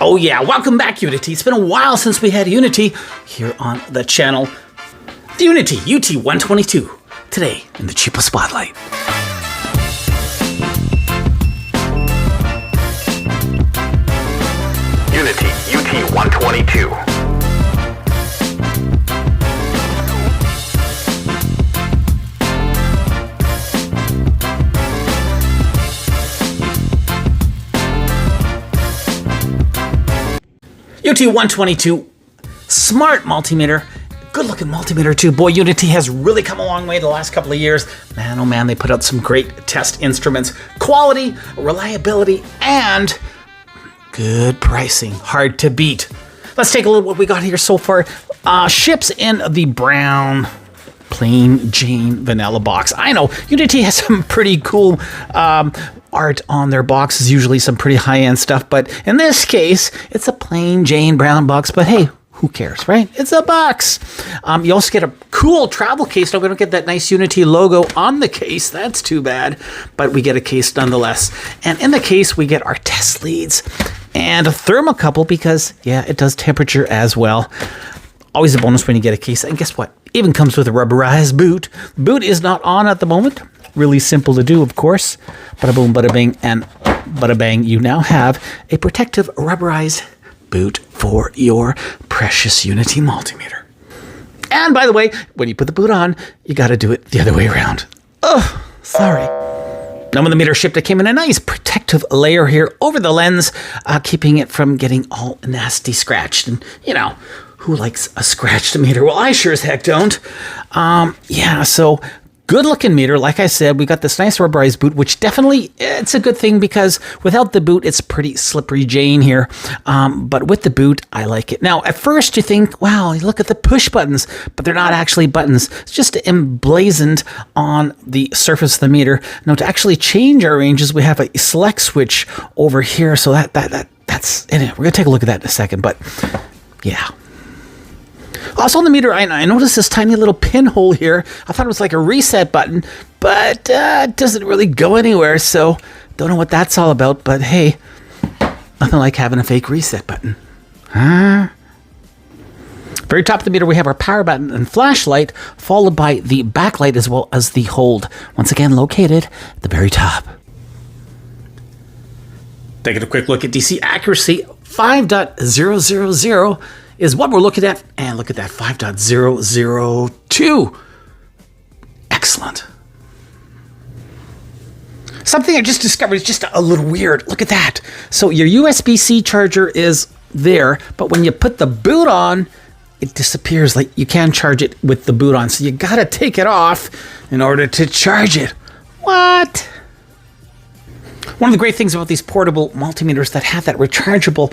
Oh yeah, welcome back UNI-T. It's been a while since we had UNI-T here on the channel. The UNI-T UT122, today in the cheapo spotlight. UNI-T UT122. UT122 SMART Multimeter. Good looking multimeter too. Boy, UNI-T has really come a long way the last couple of years. Man, oh man, they put out some great test instruments. Quality, reliability, and good pricing. Hard to beat. Let's take a look at what we got here so far. Ships in the brown plain Jane vanilla box. I know UNI-T has some pretty cool art on their boxes, usually some pretty high-end stuff, but in this case, it's a plain Jane brown box, but hey, who cares, right? It's a box. You also get a cool travel case. Now, we don't get that nice UNI-T logo on the case. That's too bad, but we get a case nonetheless. And in the case, we get our test leads and a thermocouple because, yeah, it does temperature as well. Always a bonus when you get a case. And guess what? Even comes with a rubberized boot. Boot is not on at the moment. Really simple to do, of course. Bada boom, bada bing, and bada bang. You now have a protective rubberized boot for your precious UNI-T multimeter. And by the way, when you put the boot on, you got to do it the other way around. Oh, sorry. Now, when the meter shipped, it came in a nice protective layer here over the lens, keeping it from getting all nasty scratched. And, you know, who likes a scratched meter? Well, I sure as heck don't. Yeah, so good looking meter. Like I said, we got this nice rubberized boot, which definitely, it's a good thing because without the boot, it's pretty slippery Jane here. But with the boot, I like it. Now, at first you think, wow, look at the push buttons, but they're not actually buttons. It's just emblazoned on the surface of the meter. Now, to actually change our ranges, we have a select switch over here. So that's in it. We're going to take a look at that in a second, but yeah. Also on the meter, I noticed this tiny little pinhole here. I thought it was like a reset button, but it doesn't really go anywhere, so don't know what that's all about, but hey, nothing like having a fake reset button. Huh? Very top of the meter, we have our power button and flashlight, followed by the backlight as well as the hold. Once again, located at the very top. Taking a quick look at DC accuracy, 5.000 is what we're looking at, and look at that, 5.002. Excellent. Something I just discovered is just a little weird. Look at that. So your USB-C charger is there, but when you put the boot on, it disappears. Like you can't charge it with the boot on, so you gotta take it off in order to charge it. What? One of the great things about these portable multimeters that have that rechargeable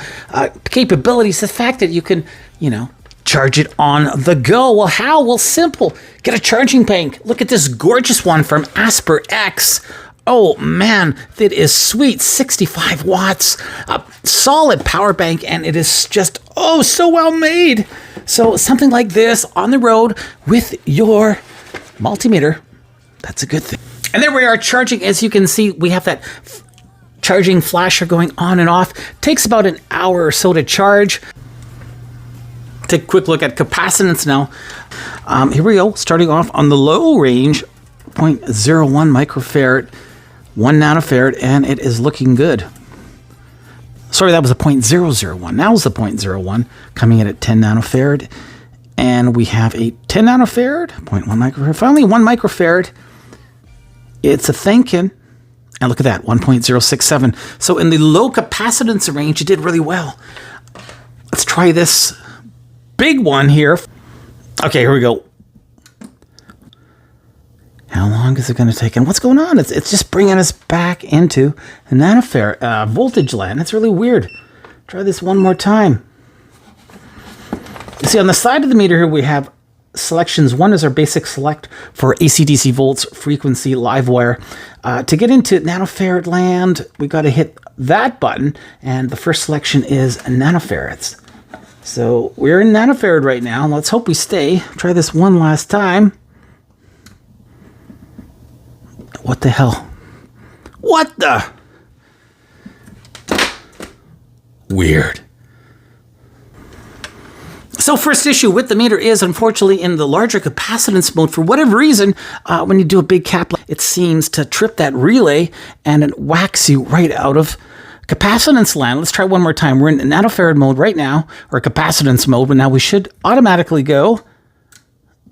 capability is the fact that you can, you know, charge it on the go. Well, how? Well, simple. Get a charging bank. Look at this gorgeous one from AsperX. Oh man, that is sweet. 65 watts, solid power bank, and it is just, oh, so well made. So something like this on the road with your multimeter, that's a good thing. And there we are charging. As you can see, we have that charging flasher going on and off. Takes about an hour or so to charge. Take a quick look at capacitance now. Here we go, starting off on the low range, 0.01 microfarad, 1 nanofarad, and it is looking good. Sorry, that was a 0.001. Now is the 0.01, coming in at 10 nanofarad. And we have a 10 nanofarad, 0.1 microfarad, finally 1 microfarad. It's a thinking. And look at that, 1.067. So in the low capacitance range, it did really well. Let's try this big one here. Okay, here we go. How long is it going to take? And what's going on? It's just bringing us back into the nanofarad voltage land. That's really weird. Try this one more time. You see, on the side of the meter here, we have selections. One is our basic select for AC/DC volts, frequency, live wire. To get into nanofarad land, we got to hit that button, and the first selection is nanofarads. So we're in nanofarad right now. Let's hope we stay. Try this one last time. What the hell? What the? Weird. So first issue with the meter is, unfortunately, in the larger capacitance mode. For whatever reason, when you do a big cap, it seems to trip that relay and it whacks you right out of capacitance land. Let's try one more time. We're in nanofarad mode right now, or capacitance mode, but now we should automatically go,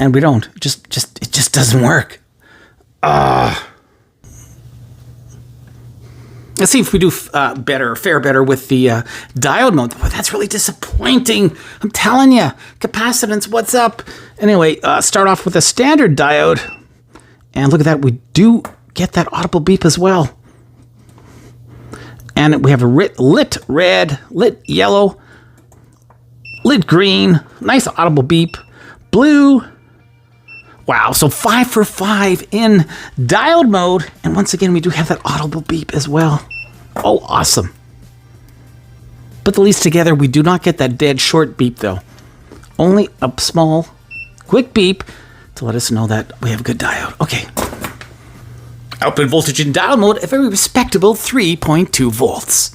and we don't. It just doesn't work. Let's see if we do fare better with the diode mode. Boy, that's really disappointing. I'm telling you. Capacitance, what's up? Anyway, start off with a standard diode. And look at that. We do get that audible beep as well. And we have a lit red, lit yellow, lit green. Nice audible beep. Blue. Wow, so 5 for 5 in diode mode. And once again, we do have that audible beep as well. Oh, awesome. Put the leads together, we do not get that dead short beep though. Only a small, quick beep to let us know that we have a good diode. Okay. Output voltage in diode mode, a very respectable 3.2 volts.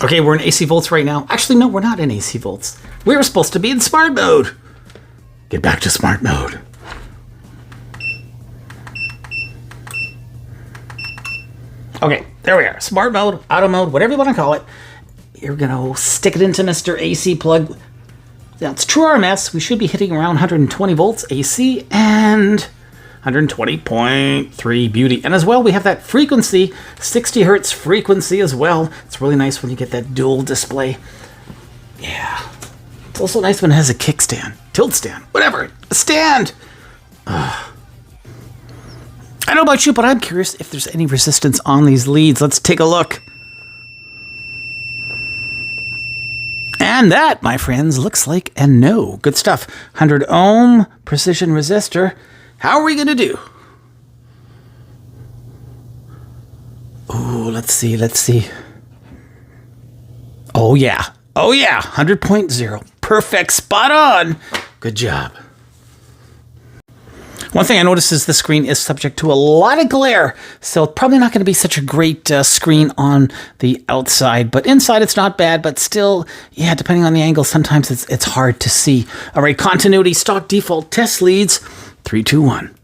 Okay, we're in AC volts right now. Actually, no, we're not in AC volts. We were supposed to be in smart mode. Get back to smart mode. Okay, there we are. Smart mode, auto mode, whatever you want to call it. You're going to stick it into Mr. AC plug. Now, it's true RMS. We should be hitting around 120 volts AC and 120.3 beauty. And as well, we have that frequency, 60 hertz frequency as well. It's really nice when you get that dual display. Yeah. It's also nice when it has a kickstand, tilt stand, whatever, a stand. I don't know about you, but I'm curious if there's any resistance on these leads. Let's take a look. And that, my friends, looks like a no. Good stuff. 100 ohm precision resistor. How are we going to do? Oh, let's see. Oh, yeah. 100.0. Perfect. Spot on. Good job. One thing I noticed is the screen is subject to a lot of glare, so probably not going to be such a great screen on the outside, but inside it's not bad, but still, yeah, depending on the angle, sometimes it's hard to see. All right, continuity, stock default test leads, 3, 2, 1.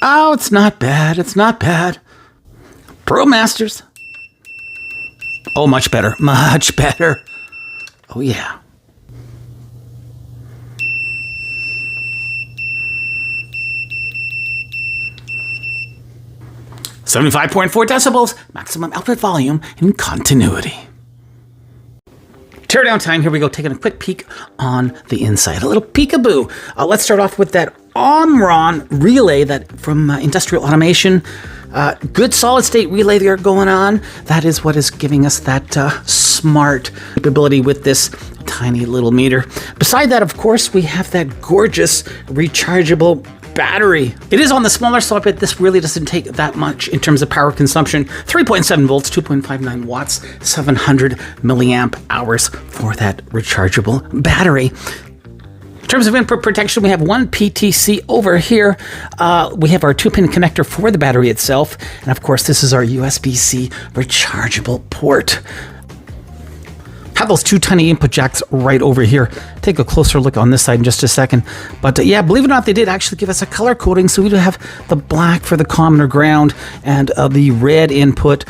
Oh, it's not bad. Pro Masters. Oh, much better. Oh, yeah. .4 decibels, maximum output volume in continuity. Teardown time. Here we go, taking a quick peek on the inside. A little peekaboo. Let's start off with that Omron relay that from Industrial Automation. Good solid state relay there going on. That is what is giving us that smart capability with this tiny little meter. Beside that, of course, we have that gorgeous rechargeable battery. It is on the smaller side, but this really doesn't take that much in terms of power consumption. 3.7 volts, 2.59 watts, 700 milliamp hours for that rechargeable battery. In terms of input protection, we have one PTC over here. We have our 2-pin connector for the battery itself. And of course, this is our USB-C rechargeable port. Have those 2 tiny input jacks right over here. Take a closer look on this side in just a second. But yeah, believe it or not, they did actually give us a color coding. So we do have the black for the common or ground and the red input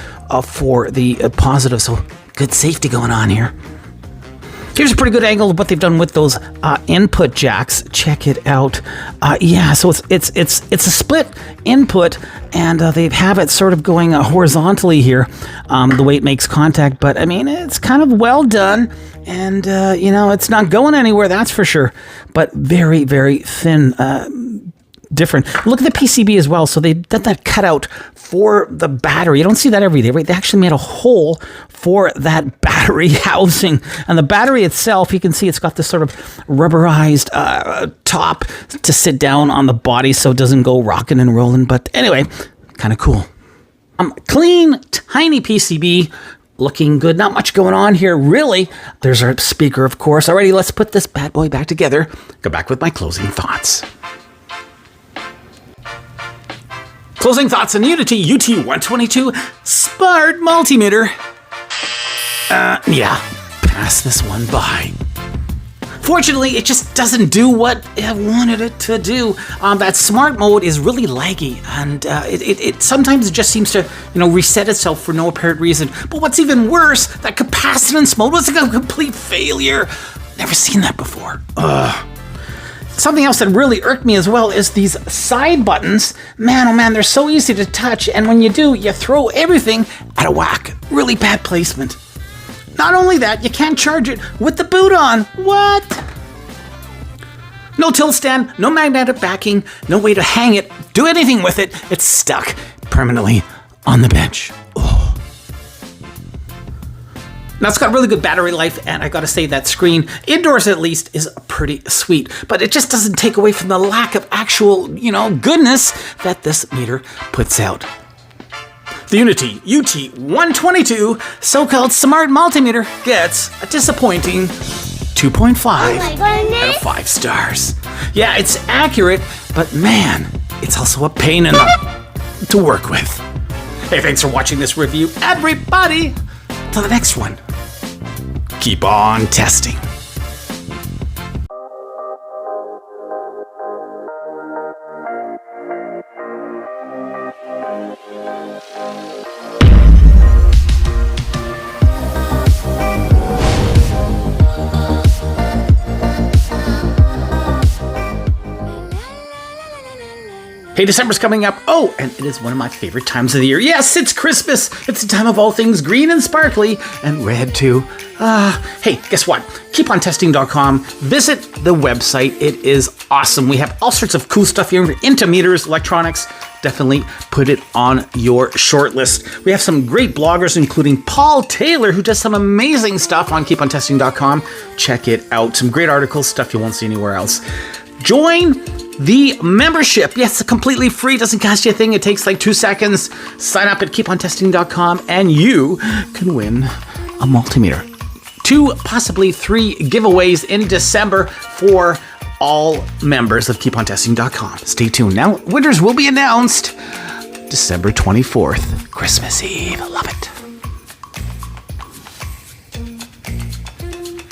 for the positive. So good safety going on here. Here's a pretty good angle of what they've done with those input jacks. Check it out. Yeah, so it's a split input, and they have it sort of going horizontally here, the way it makes contact. But I mean, it's kind of well done, and you know, it's not going anywhere, that's for sure. But very, very thin. Different. Look at the PCB as well. So they did that cutout for the battery. You don't see that every day, right? They actually made a hole for that battery housing. And the battery itself, you can see it's got this sort of rubberized top to sit down on the body so it doesn't go rocking and rolling. But anyway, kind of cool. Clean, tiny PCB. Looking good. Not much going on here, really. There's our speaker, of course. Alrighty, let's put this bad boy back together. Go back with my closing thoughts. Closing thoughts on UNI-T UT122 SMART Multimeter. Yeah, pass this one by. Fortunately, it just doesn't do what I wanted it to do. That smart mode is really laggy, and it sometimes just seems to, reset itself for no apparent reason. But what's even worse, that capacitance mode was a complete failure. Never seen that before. Ugh. Something else that really irked me as well is these side buttons. Man, oh man, they're so easy to touch, and when you do, you throw everything at a whack. Really bad placement. Not only that, you can't charge it with the boot on. What? No tilt stand, no magnetic backing, no way to hang it, do anything with it. It's stuck permanently on the bench. Oh. Now, it's got really good battery life, and I gotta say that screen, indoors at least, is pretty sweet. But it just doesn't take away from the lack of actual, goodness that this meter puts out. The UNI-T UT122 so-called SMART Multimeter gets a disappointing 2.5 out of 5 stars. Yeah, it's accurate, but man, it's also a pain to work with. Hey, thanks for watching this review, everybody. Till the next one, keep on testing. Hey, December's coming up. Oh, and it is one of my favorite times of the year. Yes, it's Christmas. It's the time of all things green and sparkly, and red too. Hey, guess what? KeepOnTesting.com. Visit the website. It is awesome. We have all sorts of cool stuff here into meters, electronics. Definitely put it on your short list. We have some great bloggers, including Paul Taylor, who does some amazing stuff on KeepOnTesting.com. Check it out. Some great articles, stuff you won't see anywhere else. Join the membership. Yes, it's completely free. Doesn't cost you a thing. It takes like 2 seconds. Sign up at KeepOnTesting.com and you can win a multimeter. 2, possibly 3 giveaways in December for all members of KeepOnTesting.com. Stay tuned. Now, winners will be announced December 24th, Christmas Eve. Love it.